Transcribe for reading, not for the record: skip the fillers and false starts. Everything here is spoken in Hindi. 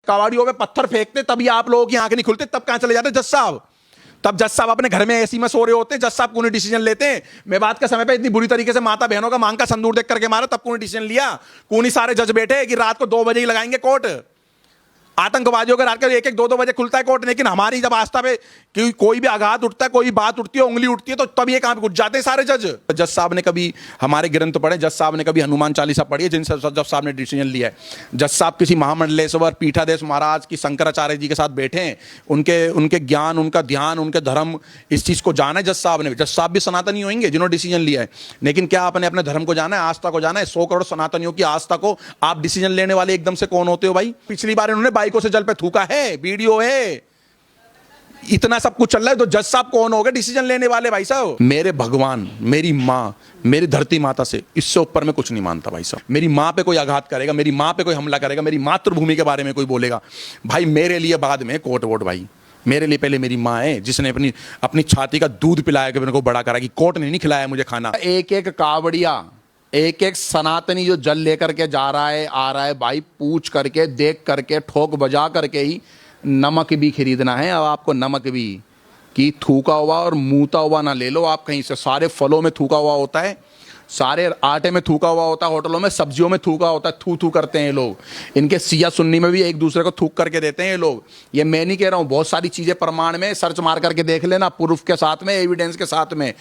कवाड़ियों पे पत्थर फेंकते तभी आप लोगों की आंखें नहीं खुलते, तब कहां चले जाते जज साहब? तब जज साहब अपने घर में एसी में सो रहे होते, जज साहब कौन डिसीजन लेते हैं? मैं बात का समय पे इतनी बुरी तरीके से माता बहनों का मांग का संदूर देख करके मारा, तब कौन डिसीजन लिया? कौन ही सारे जज बैठे कि रात को 2 बजे ही लगाएंगे कोर्ट? आतंकवादियों का रात के 1-1 2-2 बजे खुलता है कोर्ट, लेकिन हमारी जब आस्था पे कोई भी आघात उठता है, कोई बात उठती है, उंगली उठती है, तो तब ये कहां पे घुस जाते हैं सारे जज। जज साहब ने कभी हमारे ग्रंथ पढ़े, जज साहब ने कभी हनुमान चालीसा पढ़ी है जिनसे जज साहब ने डिसीजन लिया है? जज साहब किसी महामंडलेश्वर पीठाधीश महाराज की शंकराचार्य जी के साथ बैठे हैं, उनके ज्ञान, उनका ध्यान, उनके धर्म, इस चीज को जाना है जज साहब ने। जज साहब भी सनातनी होंगे जिन्होंने डिसीजन लिया है, लेकिन क्या आपने अपने धर्म को जाना है, आस्था को जाना है? 100 करोड़ सनातनियों की आस्था को आप डिसीजन लेने वाले एकदम से कौन होते हो भाई? पिछली बार इन्होंने बाइकों से जल पे थूका है, वीडियो है, इतना सब कुछ चल रहा है, तो जज साहब कौन हो गए डिसीजन लेने वाले भाई साहब? मेरे भगवान, मेरी मां, मेरी धरती माता से इससे ऊपर मैं कुछ नहीं मानता भाई साहब। मेरी मां पे कोई आघात करेगा, मेरी मां पे कोई हमला करेगा, मेरी मातृभूमि के बारे में कोई बोलेगा, भाई मेरे लिए बाद में कोर्ट वोट भाई, मेरे लिए पहले मेरी मां है जिसने अपनी छाती का दूध पिलाया कि मेरे को बड़ा करा, कि कोर्ट ने नहीं खिलाया मुझे खाना। एक एक कावड़िया, एक एक सनातनी जो जल लेकर के जा रहा है, आ रहा है भाई, पूछ करके, देख करके, ठोक बजा करके ही नमक भी खरीदना है। अब आपको नमक भी कि थूका हुआ और मूता हुआ ना ले लो आप कहीं से। सारे फलों में थूका हुआ होता है, सारे आटे में थूका हुआ होता है, होटलों में सब्जियों में थूका होता है, थू थू करते हैं ये लोग। इनके सिया सुन्नी में भी एक दूसरे को थूक करके देते हैं ये लोग। ये मैं नहीं कह रहा हूँ, बहुत सारी चीजें प्रमाण में सर्च मार करके देख लेना, प्रूफ के साथ में, एविडेंस के साथ में।